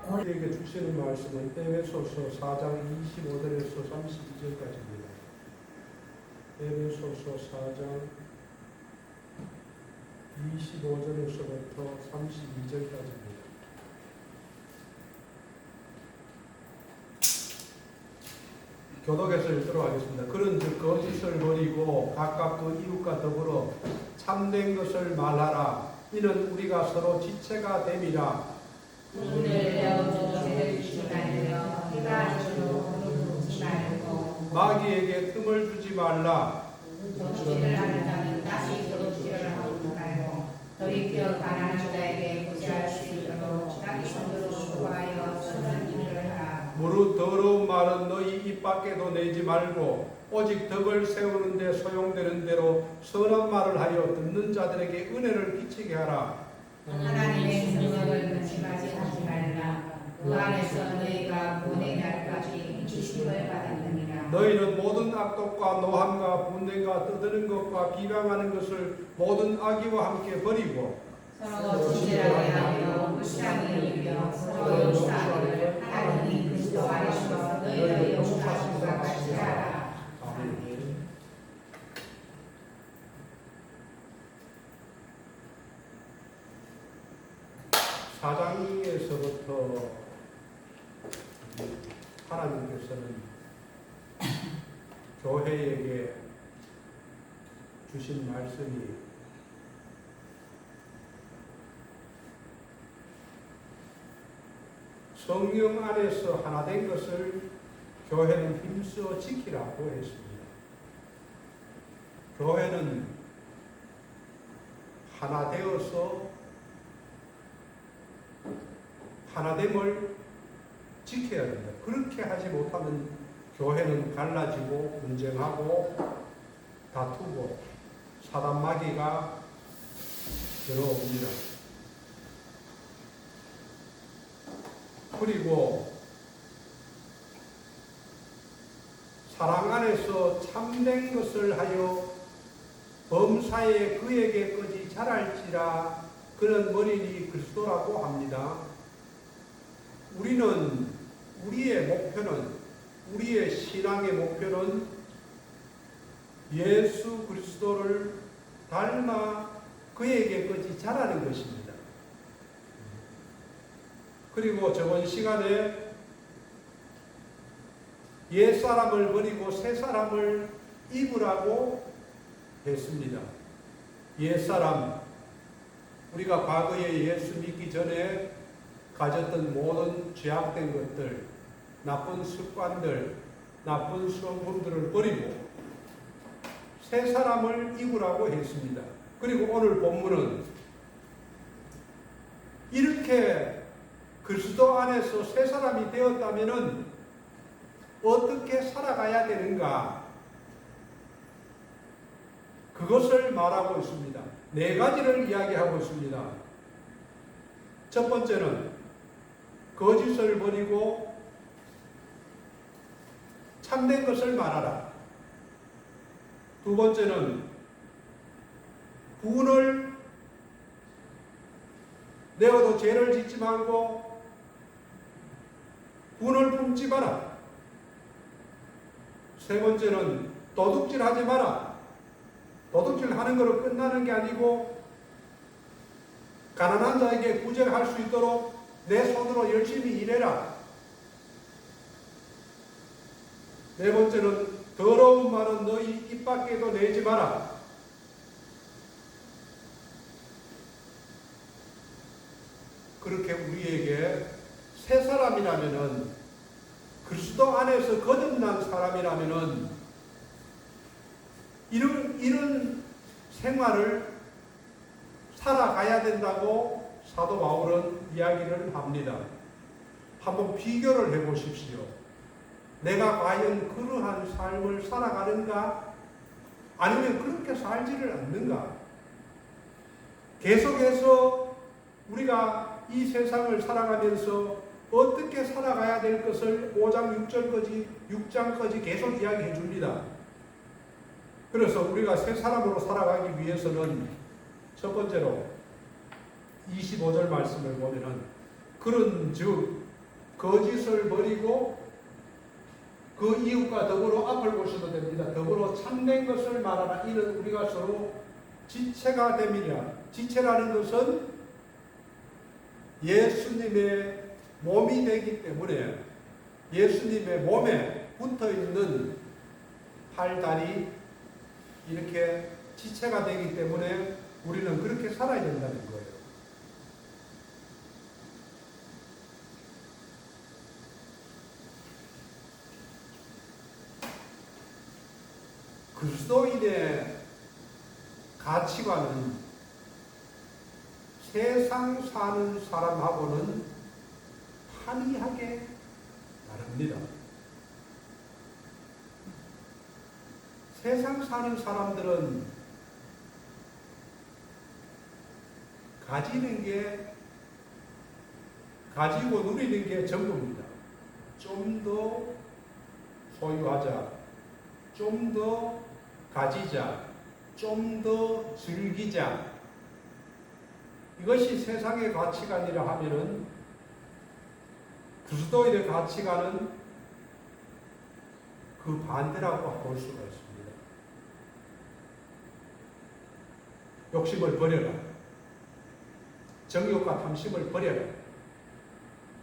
우리에게 주시는 말씀은 에베소서 4장 25절에서 32절까지입니다. 에베소서 4장 25절에서부터 32절까지입니다. 교독에서 읽도록 하겠습니다. 그런즉 거짓을 버리고 각각 그 이웃과 더불어 참된 것을 말하라. 이는 우리가 서로 지체가 됨이라. 오늘 배워준 죄를 주지 말며 해가지로 묻지 말고 마귀에게 틈을 주지 말라. 도둑질을 하는 자는 다시 도둑질을 하고 말고 돌이켜 가난한 자에게 구제할 수 있도록 자기 손으로 수고하여 선한 일을 하라. 무릇 더러운 말은 너희 입 밖에도 내지 말고 오직 덕을 세우는 데 소용되는 대로 선한 말을 하여 듣는 자들에게 은혜를 끼치게 하라. 하나님의 성령을 근심하지 하지 말라. 그 안에서 너희가 구원의 날까지 지심을 받았느니라. 너희는 모든 악독과 노함과 분쟁과 떠드는 것과 비방하는 것을 모든 악의와 함께 버리고 서로 진실하게 하며 무시하는 일이며 서로 용서하기를 하나님이 그리스도 안에서 너희를 용서하신 것 같이 하라. 아멘. 사장에서부터 하나님께서는 교회에게 주신 말씀이 성령 안에서 하나 된 것을 교회는 힘써 지키라고 했습니다. 교회는 하나 되어서 하나됨을 지켜야 된다. 그렇게 하지 못하면 교회는 갈라지고 분쟁하고 다투고 사단 마귀가 들어옵니다. 그리고 사랑 안에서 참된 것을 하여 범사에 그에게까지 자랄지라. 그는 머리니 그리스도라고 합니다. 우리의 목표는, 우리의 신앙의 목표는 예수 그리스도를 닮아 그에게까지 자라는 것입니다. 그리고 저번 시간에 옛사람을 버리고 새사람을 입으라고 했습니다. 옛사람, 우리가 과거에 예수 믿기 전에 가졌던 모든 죄악된 것들, 나쁜 습관들, 나쁜 성품들을 버리고 새 사람을 입으라고 했습니다. 그리고 오늘 본문은 이렇게 그리스도 안에서 새 사람이 되었다면 어떻게 살아가야 되는가? 그것을 말하고 있습니다. 네 가지를 이야기하고 있습니다. 첫 번째는 거짓을 버리고 참된 것을 말하라. 두 번째는 분을 내어도 죄를 짓지 말고 분을 품지 마라. 세 번째는 도둑질 하지 마라. 도둑질 하는 것으로 끝나는 게 아니고 가난한 자에게 구제할 수 있도록 내 손으로 열심히 일해라. 네 번째는 더러운 말은 너희 입 밖에도 내지 마라. 그렇게 우리에게 새 사람이라면은, 그리스도 안에서 거듭난 사람이라면은 이런 생활을 살아가야 된다고 사도 바울은 이야기를 합니다. 한번 비교를 해보십시오. 내가 과연 그러한 삶을 살아가는가? 아니면 그렇게 살지를 않는가? 계속해서 우리가 이 세상을 살아가면서 어떻게 살아가야 될 것을 5장 6장까지 계속 이야기해 줍니다. 그래서 우리가 새 사람으로 살아가기 위해서는 첫 번째로 25절 말씀을 보면은 그런즉 거짓을 버리고 그 이웃과 더불어 앞을 보셔도 됩니다. 더불어 참된 것을 말하라. 이는 우리가 서로 지체가 됨이라. 지체라는 것은 예수님의 몸이 되기 때문에 예수님의 몸에 붙어 있는 팔, 다리 이렇게 지체가 되기 때문에 우리는 그렇게 살아야 된다는 거예요. 그리스도인의 가치관은 세상 사는 사람하고는 판이하게 다릅니다. 세상 사는 사람들은 가지는 게, 가지고 누리는 게 전부입니다. 좀 더 소유하자, 좀 더 가지자, 좀 더 즐기자. 이것이 세상의 가치관이라 하면은 그리스도인의 가치관은 그 반대라고 볼 수가 있습니다. 욕심을 버려라. 정욕과 탐심을 버려라.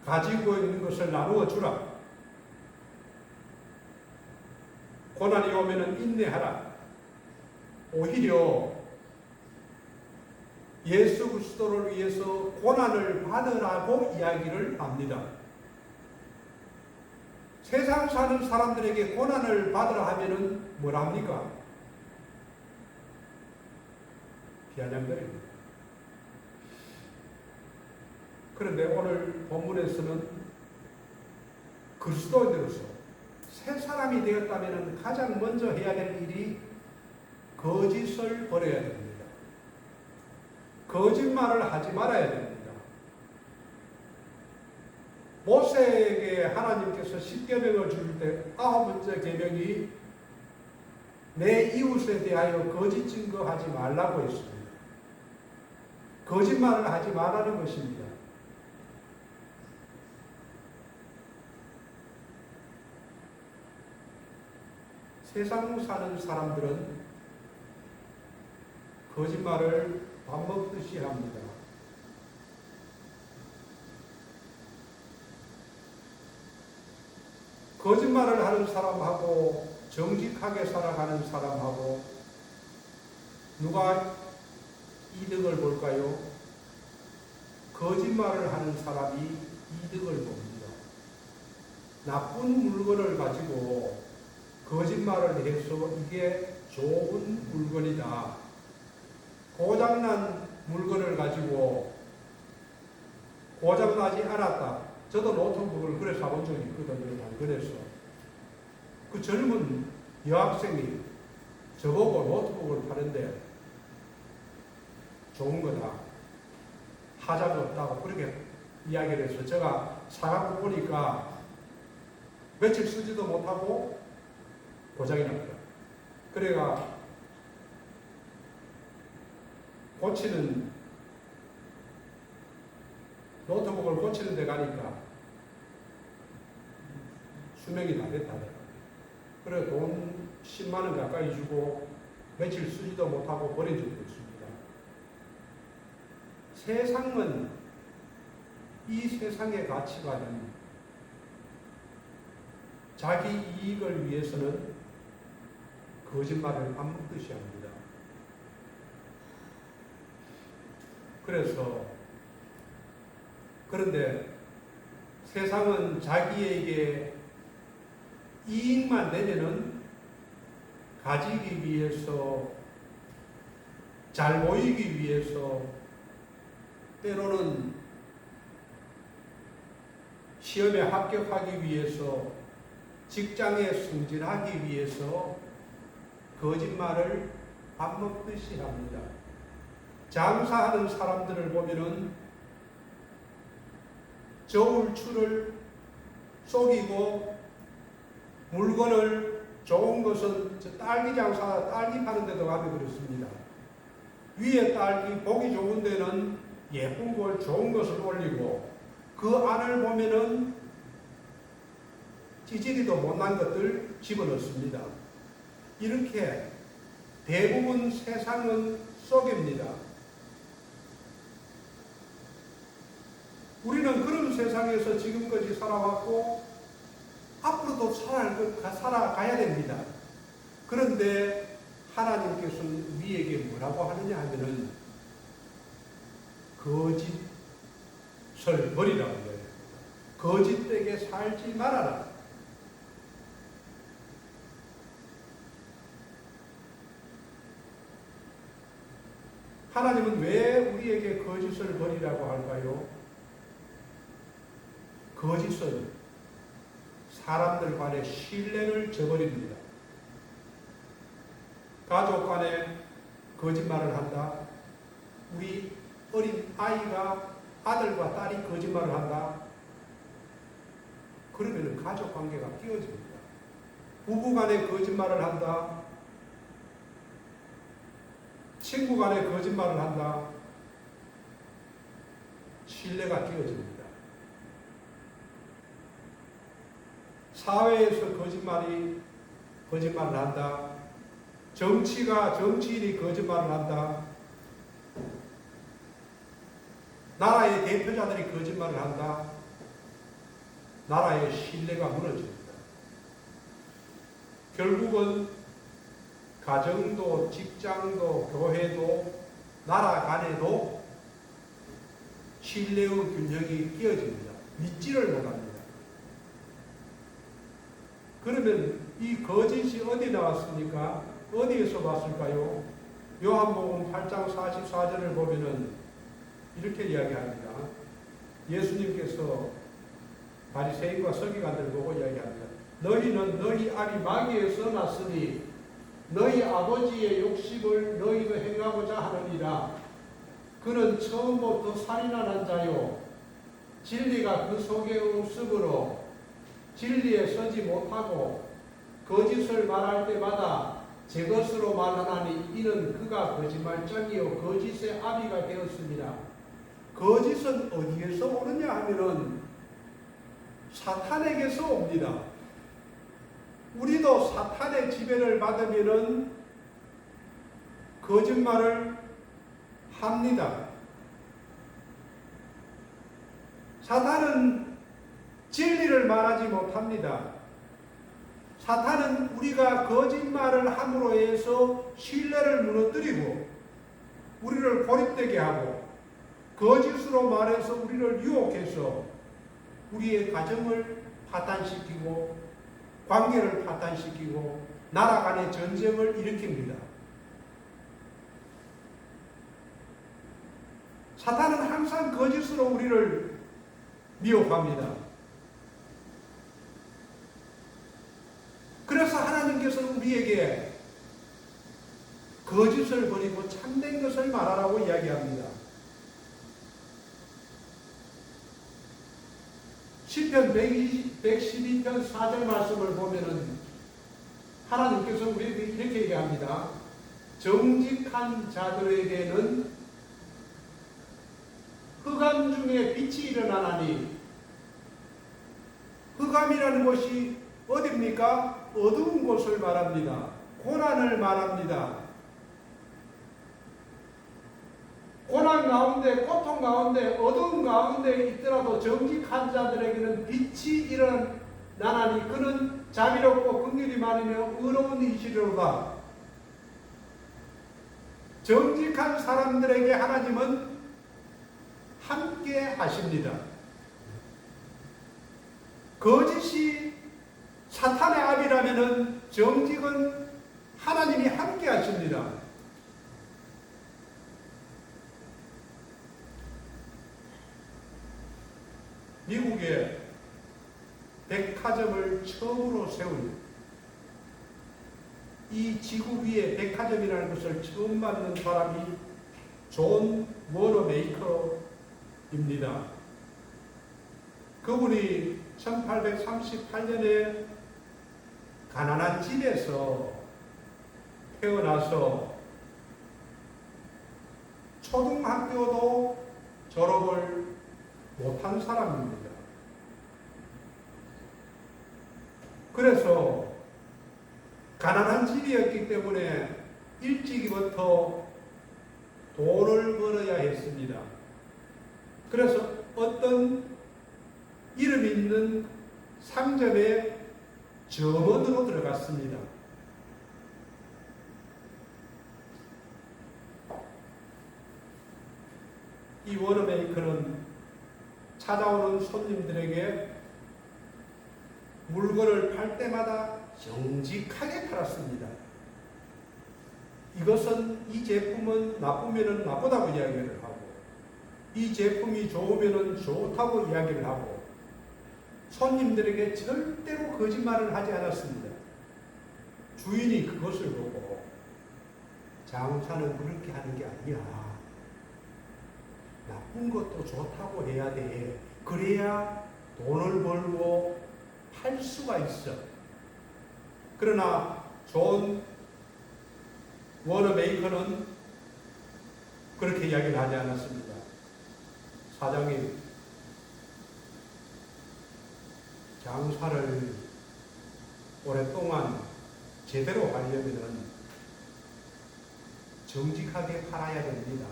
가지고 있는 것을 나누어 주라. 고난이 오면은 인내하라. 오히려 예수 그리스도를 위해서 고난을 받으라고 이야기를 합니다. 세상 사는 사람들에게 고난을 받으라 하면은 뭐라 합니까? 비아냥거립니다. 그런데 오늘 본문에서는 그리스도인으로서 새 사람이 되었다면 가장 먼저 해야 될 일이 거짓을 버려야 됩니다. 거짓말을 하지 말아야 됩니다. 모세에게 하나님께서 10계명을 줄 때 9번째 계명이 내 이웃에 대하여 거짓 증거하지 말라고 했습니다. 거짓말을 하지 말라는 것입니다. 세상 사는 사람들은 거짓말을 밥 먹듯이 합니다. 거짓말을 하는 사람하고 정직하게 살아가는 사람하고 누가 이득을 볼까요? 거짓말을 하는 사람이 이득을 봅니다. 나쁜 물건을 가지고 거짓말을 해서 이게 좋은 물건이다. 고장난 물건을 가지고 고장나지 않았다. 저도 노트북을 그래 사본 적이 있거든요. 당근에서. 그 젊은 여학생이 저보고 노트북을 파는데 좋은 거다. 하자가 없다고 그렇게 이야기를 해서 제가 사갖고 보니까 며칠 쓰지도 못하고 고장이 났다. 그래가 노트북을 고치는 데 가니까 수명이 다 됐다더라고요. 그래 돈 10만 원 가까이 주고 며칠 쓰지도 못하고 버린 적도 있습니다. 세상은, 이 세상의 가치관은 자기 이익을 위해서는 거짓말을 안 먹듯이 합니다. 그런데 세상은 자기에게 이익만 내면은 가지기 위해서, 잘 보이기 위해서, 때로는 시험에 합격하기 위해서, 직장에 승진하기 위해서 거짓말을 밥 먹듯이 합니다. 장사하는 사람들을 보면은 저울추를 속이고 물건을, 좋은 것은 딸기 장사, 딸기 파는 데도 가면 그렇습니다. 위에 딸기 보기 좋은 데는 예쁜 걸, 좋은 것을 올리고 그 안을 보면은 찌질이도 못난 것들 집어넣습니다. 이렇게 대부분 세상은 속입니다. 우리는 그런 세상에서 지금까지 살아왔고 앞으로도 살아가야 됩니다. 그런데 하나님께서는 우리에게 뭐라고 하느냐 하면은 거짓을 버리라고 해요. 거짓되게 살지 말아라. 하나님은 왜 우리에게 거짓을 버리라고 할까요? 거짓은 사람들 간의 신뢰를 저버립니다. 가족 간에 거짓말을 한다. 우리 어린 아이가 아들과 딸이 거짓말을 한다. 그러면 가족 관계가 깨어집니다. 부부 간에 거짓말을 한다. 친구 간에 거짓말을 한다. 신뢰가 깨어집니다. 사회에서 거짓말을 한다. 정치인이 거짓말을 한다. 나라의 대표자들이 거짓말을 한다. 나라의 신뢰가 무너집니다. 결국은 가정도, 직장도, 교회도, 나라 간에도 신뢰의 균형이 깨어집니다. 믿지를 못합니다. 그러면 이 거짓이 어디 나왔습니까? 어디에서 왔을까요? 요한복음 8장 44절을 보면은 이렇게 이야기합니다. 예수님께서 바리새인과 서기관들을 보고 이야기합니다. 너희는 너희 아비 마귀에서 났으니 너희 아버지의 욕심을 너희도 행하고자 하느니라. 그는 처음부터 살인하는 자요 진리가 그 속에 없으므로 진리에 서지 못하고 거짓을 말할 때마다 제 것으로 말하나니 이는 그가 거짓말장이요 거짓의 아비가 되었습니다. 거짓은 어디에서 오느냐 하면은 사탄에게서 옵니다. 우리도 사탄의 지배를 받으면은 거짓말을 합니다. 사탄은 진리를 말하지 못합니다. 사탄은 우리가 거짓말을 함으로 해서 신뢰를 무너뜨리고 우리를 고립되게 하고 거짓으로 말해서 우리를 유혹해서 우리의 가정을 파탄시키고 관계를 파탄시키고 나라 간의 전쟁을 일으킵니다. 사탄은 항상 거짓으로 우리를 미혹합니다. 그래서 하나님께서는 우리에게 거짓을 버리고 참된 것을 말하라고 이야기합니다. 시편 112편 4절 말씀을 보면은 하나님께서 우리에게 이렇게 얘기합니다. 정직한 자들에게는 흑암 중에 빛이 일어나나니, 흑암이라는 것이 어디입니까? 어두운 곳을 말합니다. 고난을 말합니다. 고난 가운데, 고통 가운데, 어두운 가운데 있더라도 정직한 자들에게는 빛이 일어나나니 그는 자비롭고 긍휼이 많으며 의로운 이시로다. 정직한 사람들에게 하나님은 함께 하십니다. 거짓이 사탄의 압이라면은 정직은 하나님이 함께 하십니다. 미국에 백화점을 처음으로 세운 이 지구 위에 백화점이라는 것을 처음 만든 사람이 존 워너메이커입니다. 그분이 1838년에 가난한 집에서 태어나서 초등학교도 졸업을 못한 사람입니다. 그래서 가난한 집이었기 때문에 일찍부터 돈을 벌어야 했습니다. 그래서 어떤 이름 있는 상점에 점원으로 들어갔습니다. 이 워너메이커는 찾아오는 손님들에게 물건을 팔 때마다 정직하게 팔았습니다. 이것은 이 제품은 나쁘면 나쁘다고 이야기를 하고, 이 제품이 좋으면 좋다고 이야기를 하고, 손님들에게 절대로 거짓말을 하지 않았습니다. 주인이 그것을 보고 장사는 그렇게 하는 게 아니야. 나쁜 것도 좋다고 해야 돼. 그래야 돈을 벌고 팔 수가 있어. 그러나 존 워너메이커는 그렇게 이야기를 하지 않았습니다. 사장님, 장사를 오랫동안 제대로 하려면 정직하게 팔아야 됩니다.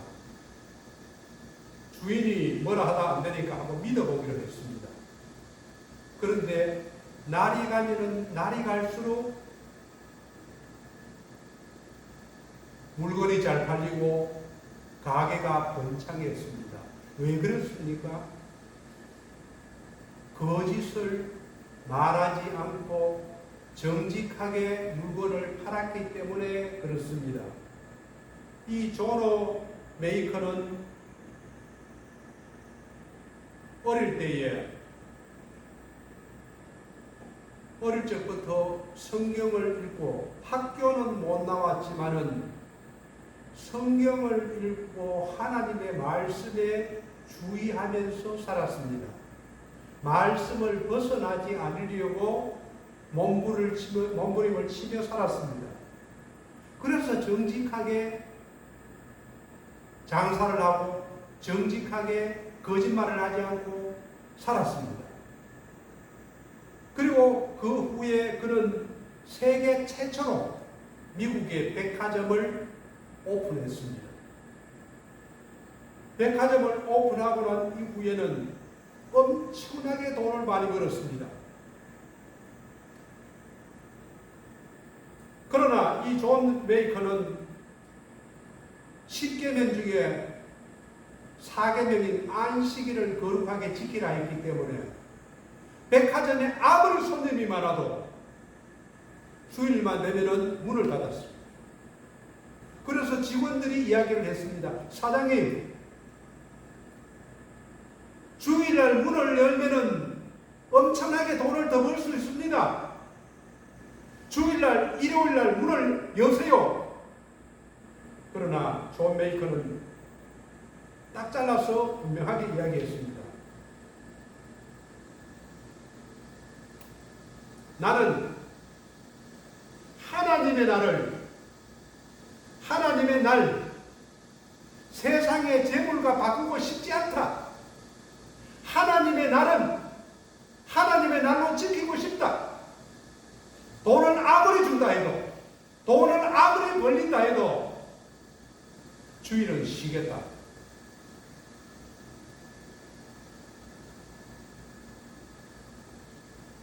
주인이 뭐라 하다 안 되니까 한번 믿어보기로 했습니다. 그런데 날이 가면은 날이 갈수록 물건이 잘 팔리고 가게가 번창했습니다. 왜 그렇습니까? 거짓을 말하지 않고 정직하게 물건을 팔았기 때문에 그렇습니다. 이 존 메이커는 어릴 적부터 성경을 읽고, 학교는 못 나왔지만은 성경을 읽고 하나님의 말씀에 주의하면서 살았습니다. 말씀을 벗어나지 않으려고 몸부림을 치며 살았습니다. 그래서 정직하게 장사를 하고 정직하게 거짓말을 하지 않고 살았습니다. 그리고 그 후에 그는 세계 최초로 미국의 백화점을 오픈했습니다. 백화점을 오픈하고 난 이후에는 엄청나게 돈을 많이 벌었습니다. 그러나 이 존 메이커는 10계명 중에 4계명인 안식일을 거룩하게 지키라 했기 때문에 백화점에 아무리 손님이 많아도 주일만 되면은 문을 닫았습니다. 그래서 직원들이 이야기를 했습니다. 사장님, 주일날 문을 열면은 엄청나게 돈을 더 벌 수 있습니다. 주일날, 일요일날 문을 여세요. 그러나 존 메이커는 딱 잘라서 분명하게 이야기했습니다. 나는 하나님의 날, 세상의 재물과 바꾸고 싶지 않다. 하나님의 날은 하나님의 날로 지키고 싶다. 돈을 아무리 준다 해도, 돈을 아무리 벌린다 해도 주일은 쉬겠다.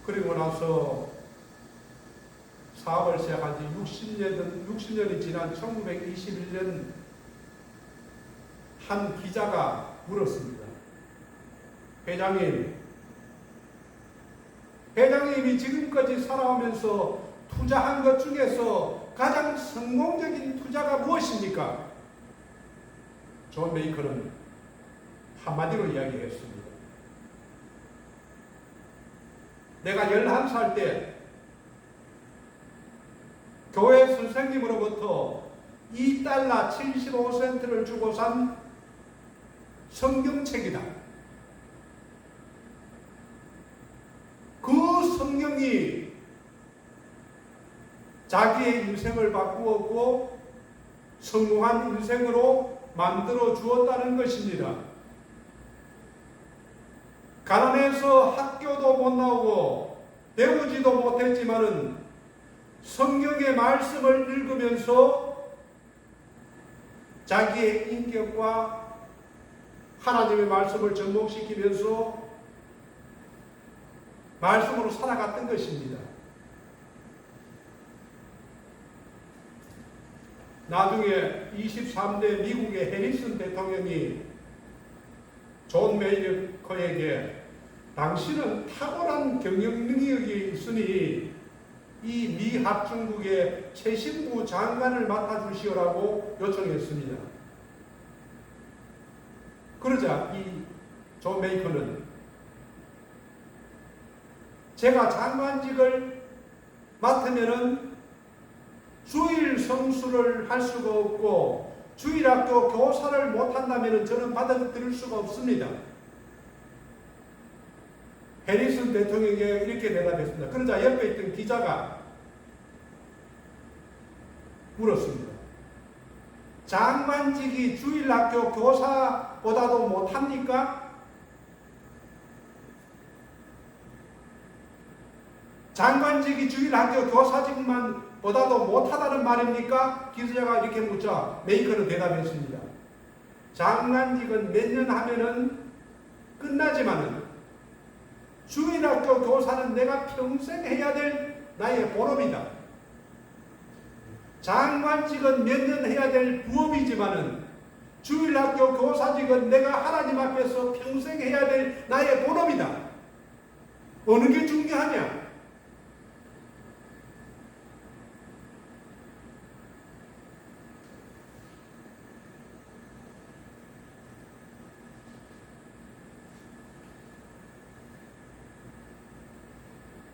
그리고 나서 사업을 시작한 지 60년이 지난 1921년 한 기자가 물었습니다. 회장님이 지금까지 살아오면서 투자한 것 중에서 가장 성공적인 투자가 무엇입니까? 존 메이커는 한마디로 이야기했습니다. 내가 11살 때 교회 선생님으로부터 $2 75센트를 주고 산 성경책이다. 그 성경이 자기의 인생을 바꾸었고 성공한 인생으로 만들어 주었다는 것입니다. 가난해서 학교도 못 나오고 배우지도 못했지만은 성경의 말씀을 읽으면서 자기의 인격과 하나님의 말씀을 접목시키면서 말씀으로 살아갔던 것입니다. 나중에 23대 미국의 해리슨 대통령이 존 메이커에게 당신은 탁월한 경영 능력이 있으니 이 미 합중국의 최신부 장관을 맡아주시오라고 요청했습니다. 그러자 이 존 메이커는 제가 장관직을 맡으면은 주일 성수를 할 수가 없고 주일학교 교사를 못한다면 저는 받아들일 수가 없습니다. 해리슨 대통령에게 이렇게 대답했습니다. 그러자 옆에 있던 기자가 물었습니다. 장관직이 주일학교 교사보다도 못합니까? 장관직이 주일학교 교사직만 보다도 못하다는 말입니까? 기자가 이렇게 묻자 메이커는 대답했습니다. 장관직은 몇 년 하면은 끝나지만은 주일학교 교사는 내가 평생 해야 될 나의 본업이다. 장관직은 몇 년 해야 될 부업이지만은 주일학교 교사직은 내가 하나님 앞에서 평생 해야 될 나의 본업이다. 어느 게 중요하냐?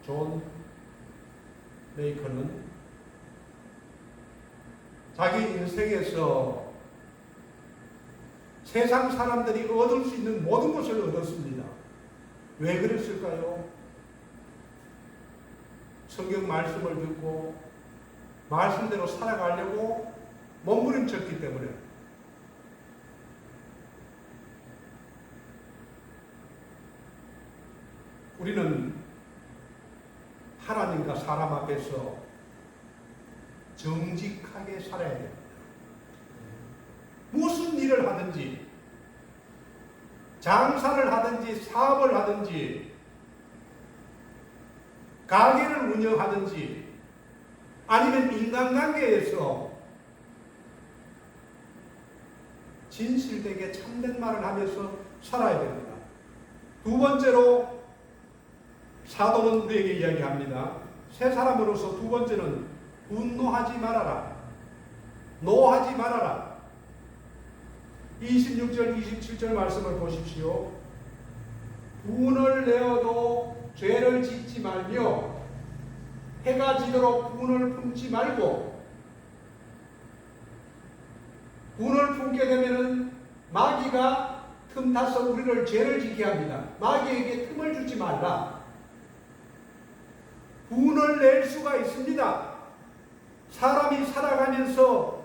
존 메이커는 자기 인생에서 세상 사람들이 얻을 수 있는 모든 것을 얻었습니다. 왜 그랬을까요? 성경 말씀을 듣고 말씀대로 살아가려고 몸부림쳤기 때문에. 우리는 하나님과 사람 앞에서 정직하게 살아야 됩니다. 무슨 일을 하든지, 장사를 하든지, 사업을 하든지, 가게를 운영하든지, 아니면 인간관계에서 진실되게 참된 말을 하면서 살아야 됩니다. 두 번째로 사도는 우리에게 이야기합니다. 새 사람으로서 두 번째는 분노하지 말아라. 노하지 말아라. 26절, 27절 말씀을 보십시오. 분을 내어도 죄를 짓지 말며 해가 지도록 분을 품지 말고, 분을 품게 되면은 마귀가 틈타서 우리를 죄를 짓게 합니다. 마귀에게 틈을 주지 말라. 분을 낼 수가 있습니다. 사람이 살아가면서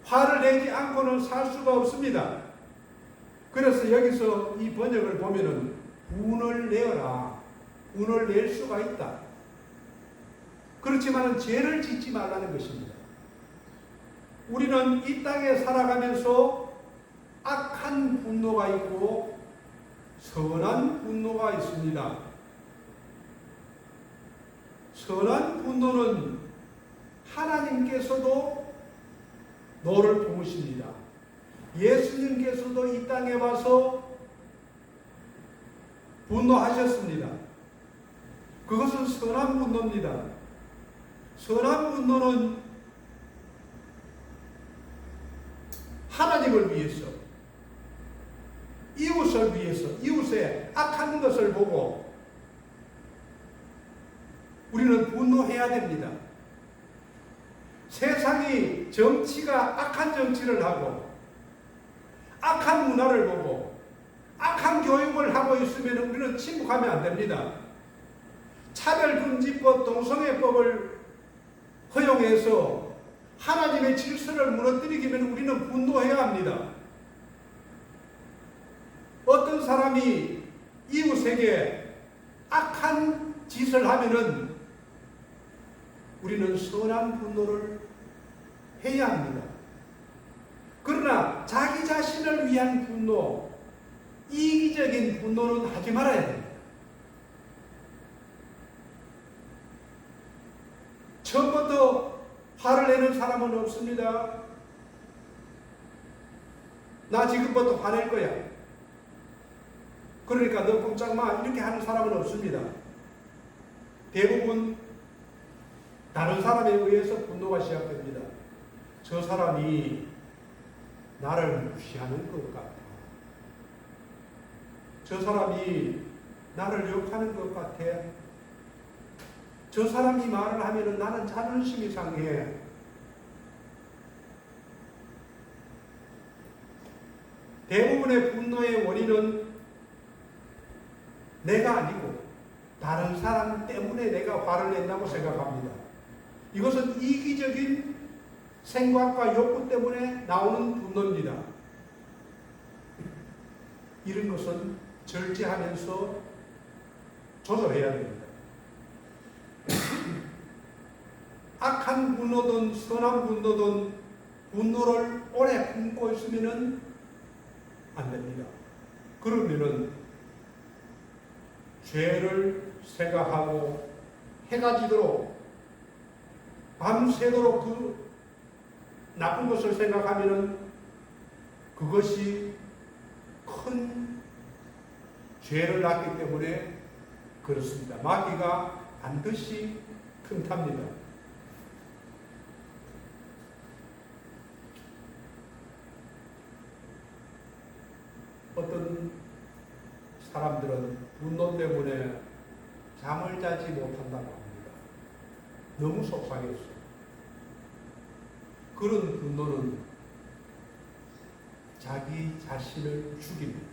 화를 내지 않고는 살 수가 없습니다. 그래서 여기서 이 번역을 보면은 분을 내어라. 분을 낼 수가 있다. 그렇지만 죄를 짓지 말라는 것입니다. 우리는 이 땅에 살아가면서 악한 분노가 있고 선한 분노가 있습니다. 선한 분노는 하나님께서도 너를 품으십니다. 예수님께서도 이 땅에 와서 분노하셨습니다. 그것은 선한 분노입니다. 선한 분노는 하나님을 위해서, 이웃을 위해서, 이웃의 악한 것을 보고 우리는 분노해야 됩니다. 세상이 정치가 악한 정치를 하고 악한 문화를 보고 악한 교육을 하고 있으면 우리는 침묵하면 안 됩니다. 차별금지법, 동성애법을 허용해서 하나님의 질서를 무너뜨리기면 우리는 분노해야 합니다. 어떤 사람이 이웃에게 악한 짓을 하면은 우리는 선한 분노를 해야 합니다. 그러나 자기 자신을 위한 분노, 이기적인 분노는 하지 말아야 됩니다. 처음부터 화를 내는 사람은 없습니다. 나 지금부터 화낼 거야. 그러니까 너 꼼짝 마. 이렇게 하는 사람은 없습니다. 대부분 다른 사람에 의해서 분노가 시작됩니다. 저 사람이 나를 무시하는 것 같아. 저 사람이 나를 욕하는 것 같아. 저 사람이 말을 하면 나는 자존심이 상해. 대부분의 분노의 원인은 내가 아니고 다른 사람 때문에 내가 화를 낸다고 생각합니다. 이것은 이기적인 생각과 욕구 때문에 나오는 분노입니다. 이런 것은 절제하면서 조절해야 됩니다. 악한 분노든 선한 분노든 분노를 오래 품고 있으면 안 됩니다. 그러면은 죄를 생각하고 해가 지도록 밤새도록 그 나쁜 것을 생각하면은 그것이 큰 죄를 낳기 때문에 그렇습니다. 마귀가 반드시 틈탑니다. 어떤 사람들은 분노 때문에 잠을 자지 못한다고 합니다. 너무 속상했어. 그런 분노는 자기 자신을 죽입니다.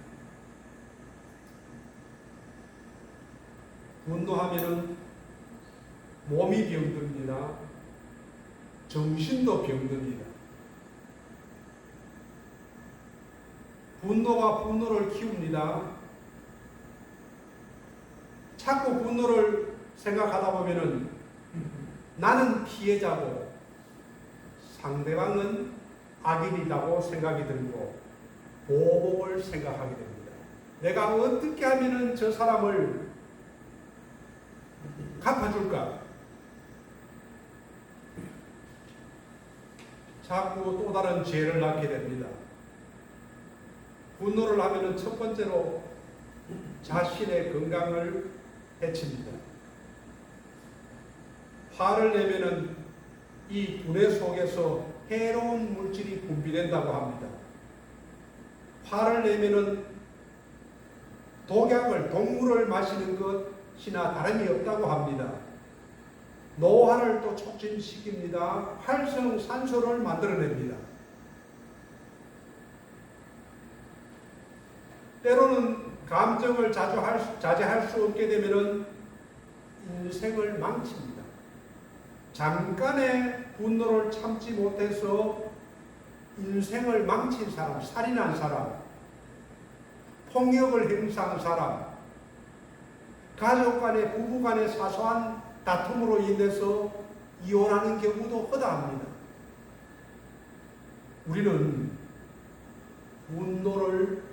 분노하면은 몸이 병듭니다. 정신도 병듭니다. 분노가 분노를 키웁니다. 자꾸 분노를 생각하다 보면은 나는 피해자고 상대방은 악인이라고 생각이 들고 보복을 생각하게 됩니다. 내가 어떻게 하면은 저 사람을 갚아줄까? 자꾸 또 다른 죄를 낳게 됩니다. 분노를 하면은 첫 번째로 자신의 건강을 해칩니다. 화를 내면은 이 두뇌 속에서 해로운 물질이 분비된다고 합니다. 화를 내면은 독약을, 동물을 마시는 것이나 다름이 없다고 합니다. 노화를 또 촉진시킵니다. 활성산소를 만들어냅니다. 때로는 감정을 자제할 수 없게 되면은 인생을 망칩니다. 잠깐의 분노를 참지 못해서 인생을 망친 사람, 살인한 사람, 폭력을 행사한 사람, 가족 간의, 부부 간의 사소한 다툼으로 인해서 이혼하는 경우도 허다합니다. 우리는 분노를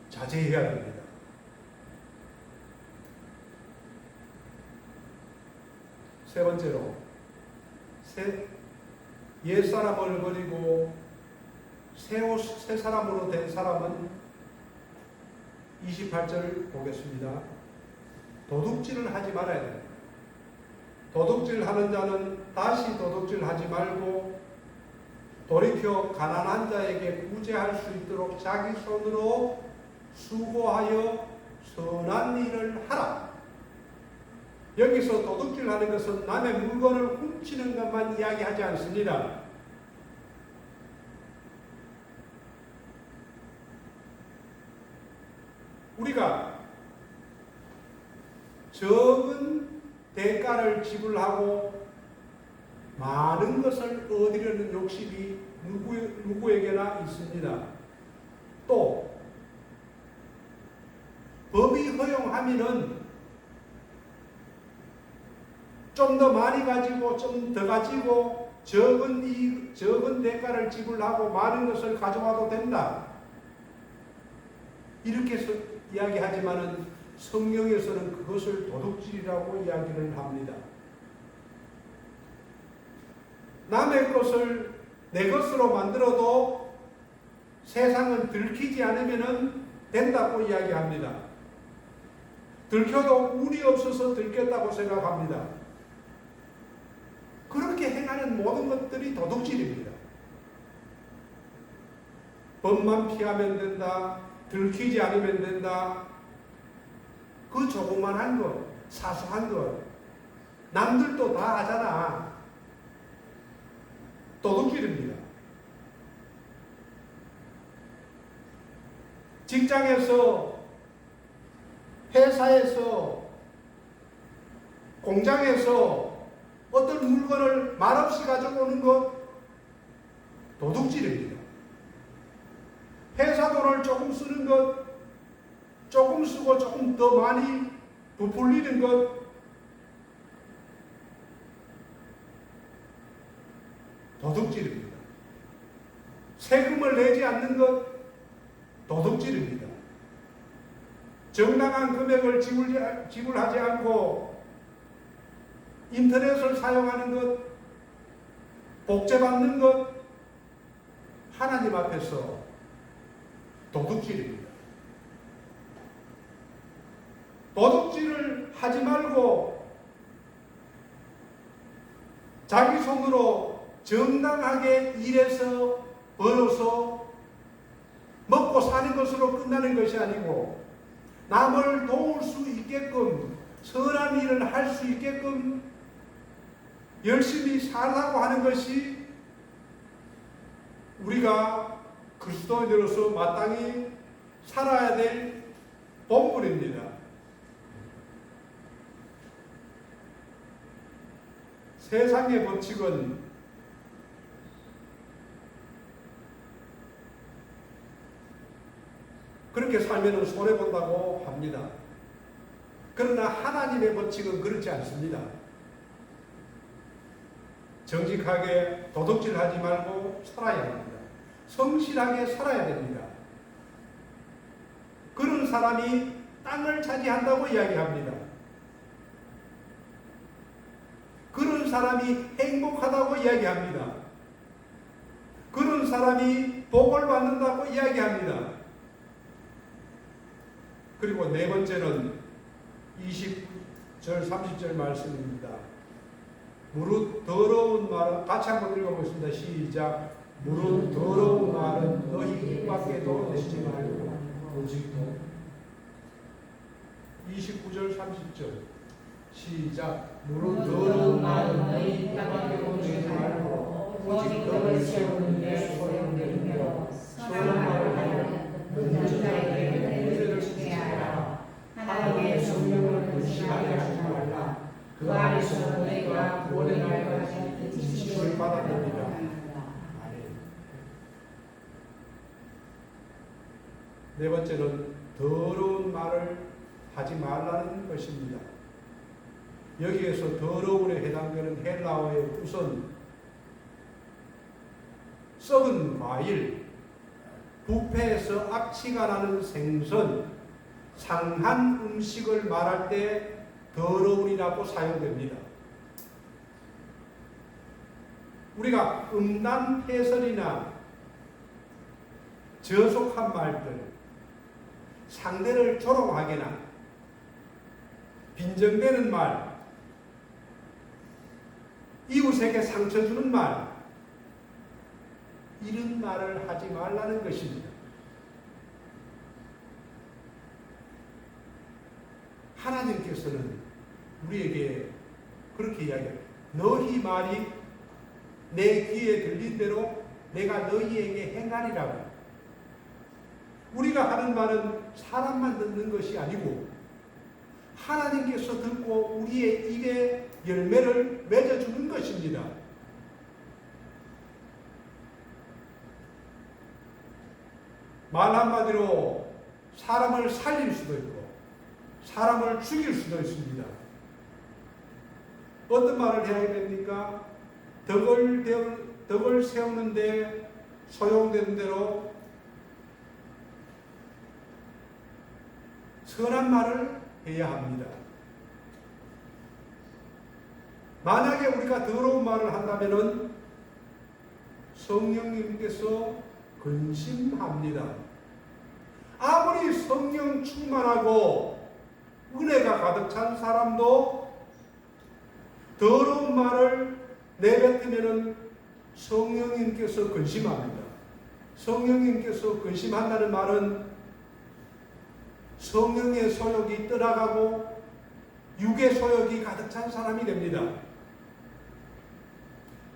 자제해야 됩니다. 세 번째로, 옛사람을 버리고 새 사람으로 된 사람은 28절 보겠습니다. 도둑질을 하지 말아야 됩니다. 도둑질하는 자는 다시 도둑질하지 말고 돌이켜 가난한 자에게 구제할 수 있도록 자기 손으로 수고하여 선한 일을 하라. 여기서 도둑질하는 것은 남의 물건을 훔치는 것만 이야기하지 않습니다. 우리가 적은 대가를 지불하고 많은 것을 얻으려는 욕심이 누구에게나 있습니다. 또 법이 허용하면은 좀 더 많이 가지고 좀 더 가지고 적은 대가를 지불하고 많은 것을 가져와도 된다. 이렇게 이야기하지만은 성경에서는 그것을 도둑질이라고 이야기를 합니다. 남의 것을 내 것으로 만들어도 세상은 들키지 않으면 된다고 이야기합니다. 들켜도 운이 없어서 들켰다고 생각합니다. 그렇게 행하는 모든 것들이 도둑질입니다. 법만 피하면 된다. 들키지 않으면 된다. 그 조그만한 것, 사소한 것, 남들도 다 하잖아. 도둑질입니다. 직장에서, 회사에서, 공장에서 어떤 물건을 말없이 가져오는 것, 도둑질입니다. 회사 돈을 조금 쓰는 것, 조금 쓰고 조금 더 많이 부풀리는 것, 도둑질입니다. 세금을 내지 않는 것, 도둑질입니다. 정당한 금액을 지불하지 않고 인터넷을 사용하는 것, 복제받는 것, 하나님 앞에서 도둑질입니다. 도둑질을 하지 말고 자기 손으로 정당하게 일해서 벌어서 먹고 사는 것으로 끝나는 것이 아니고 남을 도울 수 있게끔 선한 일을 할 수 있게끔 열심히 살라고 하는 것이 우리가 그리스도인으로서 마땅히 살아야 될 본분입니다. 세상의 법칙은 그렇게 살면 손해본다고 합니다. 그러나 하나님의 법칙은 그렇지 않습니다. 정직하게 도둑질하지 말고 살아야 합니다. 성실하게 살아야 됩니다. 그런 사람이 땅을 차지한다고 이야기합니다. 그런 사람이 행복하다고 이야기합니다. 그런 사람이 복을 받는다고 이야기합니다. 그리고 네 번째는 20절 30절 말씀입니다. 무릇 더러운 말은 같이 한번 읽어보겠습니다. 시작. 무릇 더러운 말은 너희 입 밖에도 내지 말고 오직 29절 30절 시작. 무릇 더러운 말은 너희 입 밖에도 내지 말고 오직 덕을 세우는 데 소용되며 선한 말을 하여 듣는 자에게 문제를 주게 하라. 하나님의 성령을 불신하게 하지 말라. 그 안에서 너희가 구원의 날까지 인식을 받아냅니다. 네 번째는 더러운 말을 하지 말라는 것입니다. 여기에서 더러움에 해당되는 헬라어의 우선 썩은 과일, 부패에서 악취가 나는 생선, 상한 음식을 말할 때 더러운이라고 사용됩니다. 우리가 음란 해설이나 저속한 말들, 상대를 조롱하거나 빈정대는 말, 이웃에게 상처 주는 말, 이런 말을 하지 말라는 것입니다. 하나님께서는 우리에게 그렇게 이야기합니다. 너희 말이 내 귀에 들린 대로 내가 너희에게 행하리라고. 우리가 하는 말은 사람만 듣는 것이 아니고 하나님께서 듣고 우리의 입에 열매를 맺어주는 것입니다. 말 한마디로 사람을 살릴 수도 있고 사람을 죽일 수도 있습니다. 어떤 말을 해야 됩니까? 덕을 세우는데 소용되는 대로 선한 말을 해야 합니다. 만약에 우리가 더러운 말을 한다면 성령님께서 근심합니다. 아무리 성령 충만하고 은혜가 가득 찬 사람도 더러운 말을 내뱉으면 성령님께서 근심합니다. 성령님께서 근심한다는 말은 성령의 소욕이 떠나가고 육의 소욕이 가득 찬 사람이 됩니다.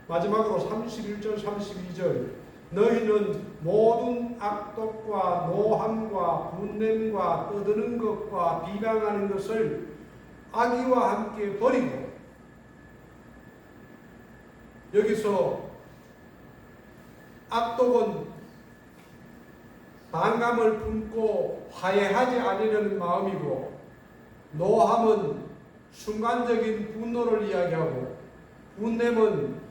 마지막으로 31절 32절 너희는 모든 악독과 노함과 분냄과 떠드는 것과 비방하는 것을 악의와 함께 버리고, 여기서 악독은 반감을 품고 화해하지 않으려는 마음이고, 노함은 순간적인 분노를 이야기하고, 분냄은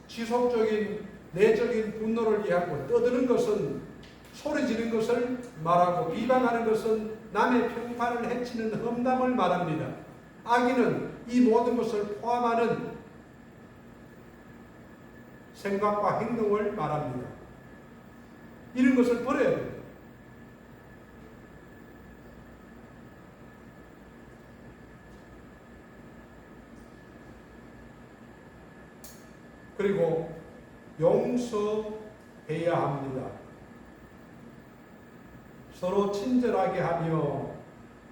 지속적인 내적인 분노를 이해하고, 떠드는 것은 소리 지르는 것을 말하고, 비방하는 것은 남의 평판을 해치는 험담을 말합니다. 악의는 이 모든 것을 포함하는 생각과 행동을 말합니다. 이런 것을 버려야 됩니다. 그리고 용서해야 합니다. 서로 친절하게 하며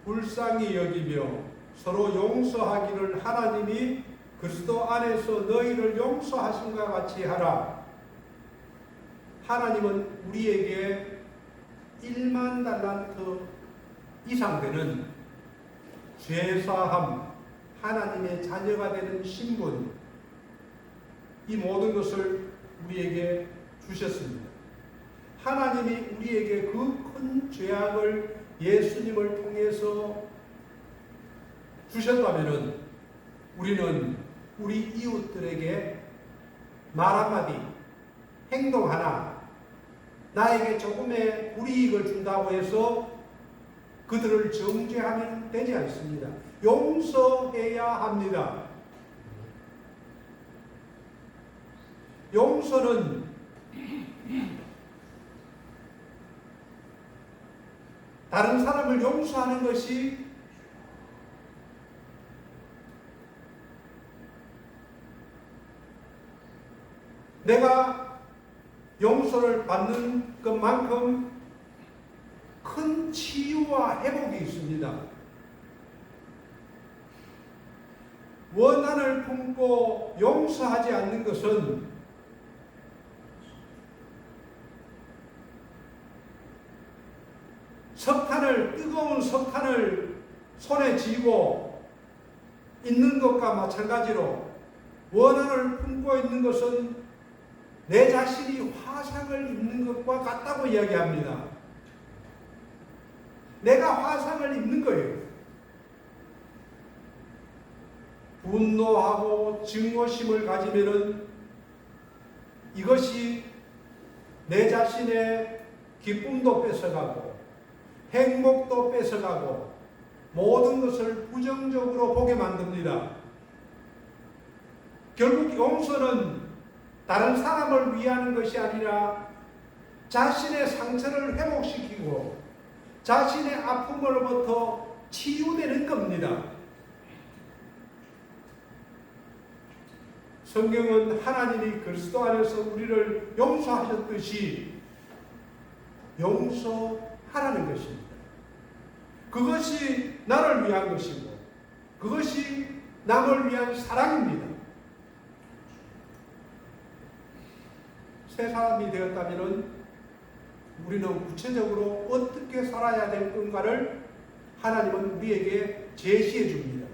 불쌍히 여기며 서로 용서하기를 하나님이 그리스도 안에서 너희를 용서하심과 같이 하라. 하나님은 우리에게 1만 달란트 이상 되는 죄사함, 하나님의 자녀가 되는 신분, 이 모든 것을 우리에게 주셨습니다. 하나님이 우리에게 그 큰 죄악을 예수님을 통해서 주셨다면 우리는 우리 이웃들에게 말 한마디, 행동 하나, 나에게 조금의 불이익을 준다고 해서 그들을 정죄하면 되지 않습니다. 용서해야 합니다. 용서는 다른 사람을 용서하는 것이 내가 용서를 받는 것만큼 큰 치유와 회복이 있습니다. 원한을 품고 용서하지 않는 것은 뜨거운 석탄을 손에 쥐고 있는 것과 마찬가지로 원한을 품고 있는 것은 내 자신이 화상을 입는 것과 같다고 이야기합니다. 내가 화상을 입는 거예요. 분노하고 증오심을 가지면은 이것이 내 자신의 기쁨도 뺏어가고 행복도 뺏어가고 모든 것을 부정적으로 보게 만듭니다. 결국 용서는 다른 사람을 위하는 것이 아니라 자신의 상처를 회복시키고 자신의 아픔으로부터 치유되는 겁니다. 성경은 하나님이 그리스도 안에서 우리를 용서하셨듯이 용서하라는 것입니다. 그것이 나를 위한 것이고 그것이 남을 위한 사랑입니다. 새 사람이 되었다면 우리는 구체적으로 어떻게 살아야 될 건가를 하나님은 우리에게 제시해 줍니다.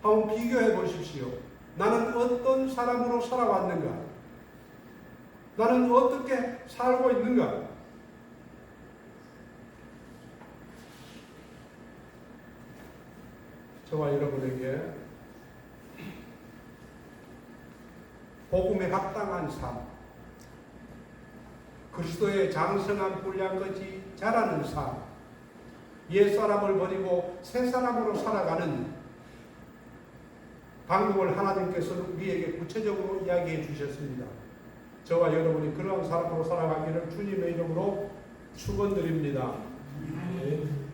한번 비교해 보십시오. 나는 어떤 사람으로 살아왔는가? 나는 어떻게 살고 있는가? 저와 여러분에게 복음에 합당한 삶, 그리스도의 장성한 분량까지 자라는 삶, 옛사람을 버리고 새사람으로 살아가는 방법을 하나님께서는 우리에게 구체적으로 이야기해 주셨습니다. 저와 여러분이 그러한 사람으로 살아가기를 주님의 이름으로 축원드립니다. 아멘.